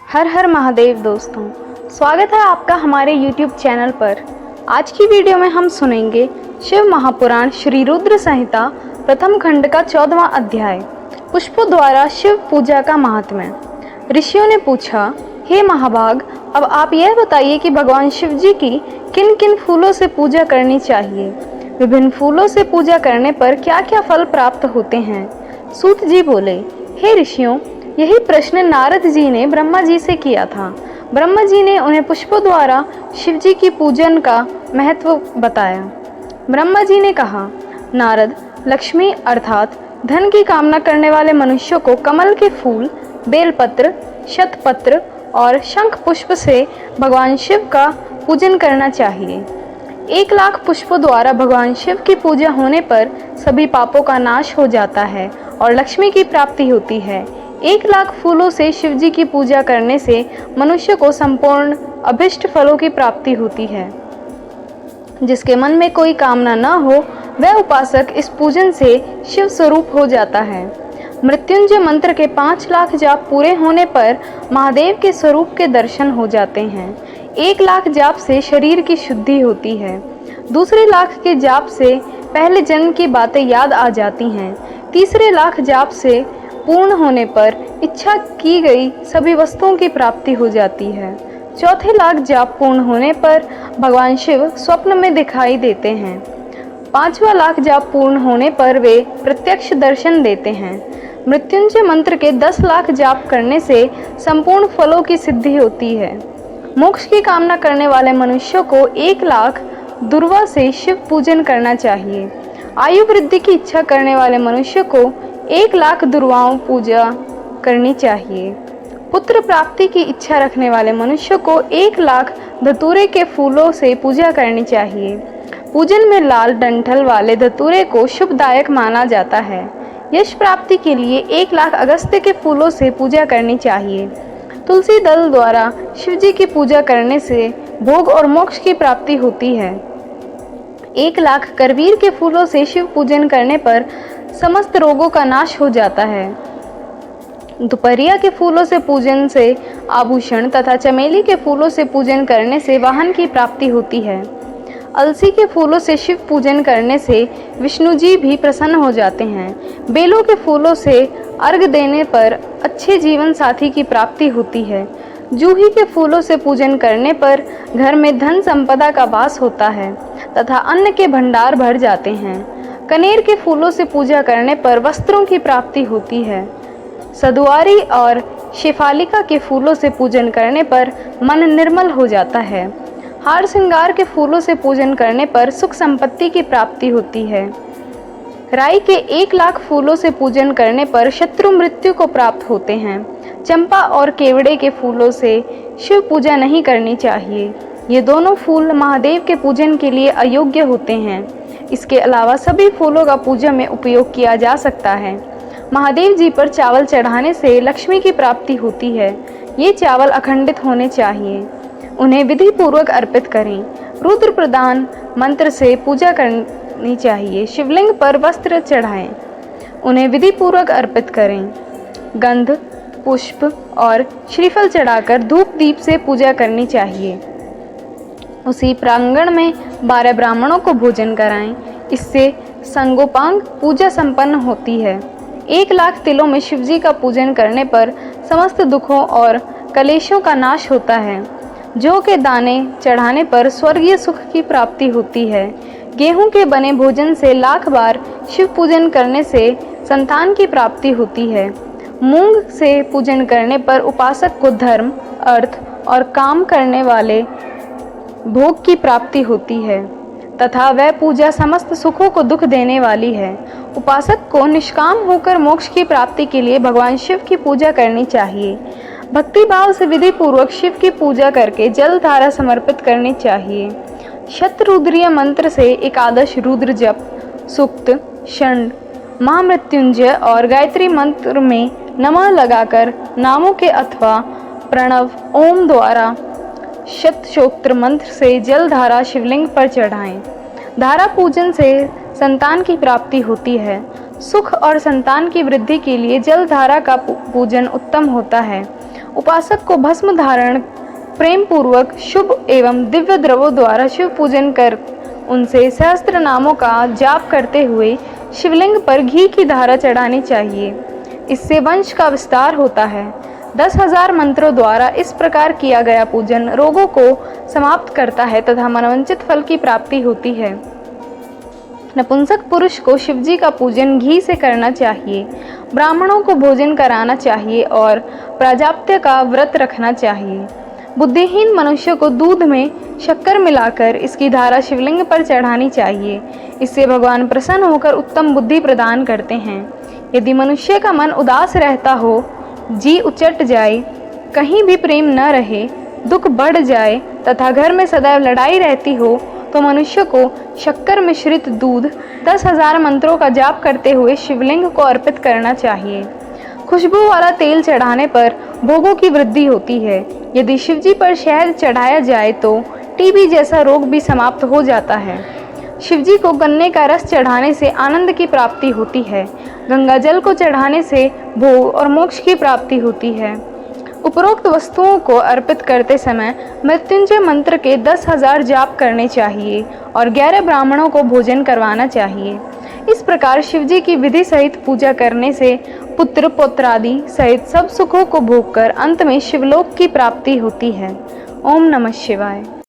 हर हर महादेव दोस्तों, स्वागत है आपका हमारे YouTube चैनल पर। आज की वीडियो में हम सुनेंगे शिव महापुराण श्री रुद्र संहिता प्रथम खंड का 14वां अध्याय, पुष्पों द्वारा शिव पूजा का महात्म्य। ऋषियों ने पूछा, हे महाभाग, अब आप यह बताइए कि भगवान शिव जी की किन किन फूलों से पूजा करनी चाहिए। विभिन्न फूलों से पूजा करने पर क्या क्या फल प्राप्त होते हैं। सूत जी बोले, हे ऋषियों, यही प्रश्न नारद जी ने ब्रह्मा जी से किया था। ब्रह्मा जी ने उन्हें पुष्पों द्वारा शिव जी की पूजन का महत्व बताया। ब्रह्मा जी ने कहा, नारद, लक्ष्मी अर्थात धन की कामना करने वाले मनुष्यों को कमल के फूल, बेलपत्र, शतपत्र और शंख पुष्प से भगवान शिव का पूजन करना चाहिए। 1,00,000 पुष्पों द्वारा भगवान शिव की पूजा होने पर सभी पापों का नाश हो जाता है और लक्ष्मी की प्राप्ति होती है। 1,00,000 फूलों से शिव जी की पूजा करने से मनुष्य को संपूर्ण अभिष्ट फलों की प्राप्ति होती है। जिसके मन में कोई कामना न हो, वह उपासक इस पूजन से शिव स्वरूप हो जाता है। मृत्युंजय मंत्र के 5,00,000 जाप पूरे होने पर महादेव के स्वरूप के दर्शन हो जाते हैं। 1,00,000 जाप से शरीर की शुद्धि होती है। दूसरे लाख के जाप से पहले जन्म की बातें याद आ जाती हैं। तीसरे लाख जाप से पूर्ण होने पर इच्छा की गई सभी वस्तुओं की प्राप्ति हो जाती है। चौथे लाख जाप पूर्ण होने पर भगवान शिव स्वप्न में दिखाई देते हैं। 5वां लाख जाप पूर्ण होने पर वे प्रत्यक्ष दर्शन देते हैं। मृत्युंजय मंत्र के 10,00,000 जाप करने से संपूर्ण फलों की सिद्धि होती है। मोक्ष की कामना करने वाले मनुष्यों को 1,00,000 दुर्वा से शिव पूजन करना चाहिए। आयु वृद्धि की इच्छा करने वाले मनुष्य को 1,00,000 दुर्वाओं पूजा करनी चाहिए। पुत्र प्राप्ति की इच्छा रखने वाले मनुष्य को 1,00,000 धतूरे के फूलों से पूजा करनी चाहिए। पूजन में लाल डंठल वाले धतूरे को शुभदायक माना जाता है। यश प्राप्ति के लिए 1,00,000 अगस्त्य के फूलों से पूजा करनी चाहिए। तुलसी दल द्वारा शिव जी की पूजा करने से भोग और मोक्ष की प्राप्ति होती है। 1,00,000 करवीर के फूलों से शिव पूजन करने पर समस्त रोगों का नाश हो जाता है। दुपहरिया के फूलों से पूजन से आभूषण तथा चमेली के फूलों से पूजन करने से वाहन की प्राप्ति होती है। अलसी के फूलों से शिव पूजन करने से विष्णु जी भी प्रसन्न हो जाते हैं। बेलों के फूलों से अर्घ देने पर अच्छे जीवन साथी की प्राप्ति होती है। जूही के फूलों से पूजन करने पर घर में धन संपदा का वास होता है तथा अन्न के भंडार भर जाते हैं। कनेर के फूलों से पूजा करने पर वस्त्रों की प्राप्ति होती है। सदुआरी और शेफालिका के फूलों से पूजन करने पर मन निर्मल हो जाता है। हार श्रृंगार के फूलों से पूजन करने पर सुख संपत्ति की प्राप्ति होती है। राई के 1,00,000 फूलों से पूजन करने पर शत्रु मृत्यु को प्राप्त होते हैं। चंपा और केवड़े के फूलों से शिव पूजा नहीं करनी चाहिए। ये दोनों फूल महादेव के पूजन के लिए अयोग्य होते हैं। इसके अलावा सभी फूलों का पूजा में उपयोग किया जा सकता है। महादेव जी पर चावल चढ़ाने से लक्ष्मी की प्राप्ति होती है। ये चावल अखंडित होने चाहिए। उन्हें विधि पूर्वक अर्पित करें। रुद्र प्रदान मंत्र से पूजा करनी चाहिए। शिवलिंग पर वस्त्र चढ़ाएं। उन्हें विधि पूर्वक अर्पित करें। गंध, पुष्प और श्रीफल चढ़ाकर धूप दीप से पूजा करनी चाहिए। उसी प्रांगण में 12 ब्राह्मणों को भोजन कराएं। इससे संगोपांग पूजा संपन्न होती है। 1,00,000 तिलों में शिवजी का पूजन करने पर समस्त दुखों और कलेशों का नाश होता है। जौ के दाने चढ़ाने पर स्वर्गीय सुख की प्राप्ति होती है। गेहूं के बने भोजन से 1,00,000 बार शिव पूजन करने से संतान की प्राप्ति होती है। मूंग से पूजन करने पर उपासक को धर्म, अर्थ और काम करने वाले भोग की प्राप्ति होती है तथा वह पूजा समस्त सुखों को दुख देने वाली है। उपासक को निष्काम होकर मोक्ष की प्राप्ति के लिए भगवान शिव की पूजा करनी चाहिए। भक्ति भाव से विधि पूर्वक शिव की पूजा करके जल धारा समर्पित करनी चाहिए। शतरुद्रीय मंत्र से एकादश रुद्र जप, सूक्त, षंड, महामृत्युंजय और गायत्री मंत्र में नमः लगाकर नामों के अथवा प्रणव ओम द्वारा शतशोक्त्र मंत्र से जल धारा शिवलिंग पर चढ़ाएं। धारा पूजन से संतान की प्राप्ति होती है। सुख और संतान की वृद्धि के लिए जल धारा का पूजन उत्तम होता है। उपासक को भस्म धारण प्रेम पूर्वक शुभ एवं दिव्य द्रवों द्वारा शिव पूजन कर उनसे सहस्त्र नामों का जाप करते हुए शिवलिंग पर घी की धारा चढ़ानी चाहिए। इससे वंश का विस्तार होता है। 10,000 मंत्रों द्वारा इस प्रकार किया गया पूजन रोगों को समाप्त करता है तथा मनोवांछित फल की प्राप्ति होती है। नपुंसक पुरुष को शिवजी का पूजन घी से करना चाहिए। ब्राह्मणों को भोजन कराना चाहिए और प्राजाप्त्य का व्रत रखना चाहिए। बुद्धिहीन मनुष्य को दूध में शक्कर मिलाकर इसकी धारा शिवलिंग पर चढ़ानी चाहिए। इससे भगवान प्रसन्न होकर उत्तम बुद्धि प्रदान करते हैं। यदि मनुष्य का मन उदास रहता हो, जी उचट जाए, कहीं भी प्रेम न रहे, दुख बढ़ जाए तथा घर में सदैव लड़ाई रहती हो, तो मनुष्य को शक्कर मिश्रित दूध 10,000 मंत्रों का जाप करते हुए शिवलिंग को अर्पित करना चाहिए। खुशबू वाला तेल चढ़ाने पर भोगों की वृद्धि होती है। यदि शिवजी पर शहद चढ़ाया जाए तो टीबी जैसा रोग भी समाप्त हो जाता है। शिवजी को गन्ने का रस चढ़ाने से आनंद की प्राप्ति होती है। गंगा जल को चढ़ाने से भोग और मोक्ष की प्राप्ति होती है। उपरोक्त वस्तुओं को अर्पित करते समय मृत्युंजय मंत्र के 10,000 जाप करने चाहिए और 11 ब्राह्मणों को भोजन करवाना चाहिए। इस प्रकार शिवजी की विधि सहित पूजा करने से पुत्र पौत्रादि सहित सब सुखों को भोगकर अंत में शिवलोक की प्राप्ति होती है। ओम नमः शिवाय।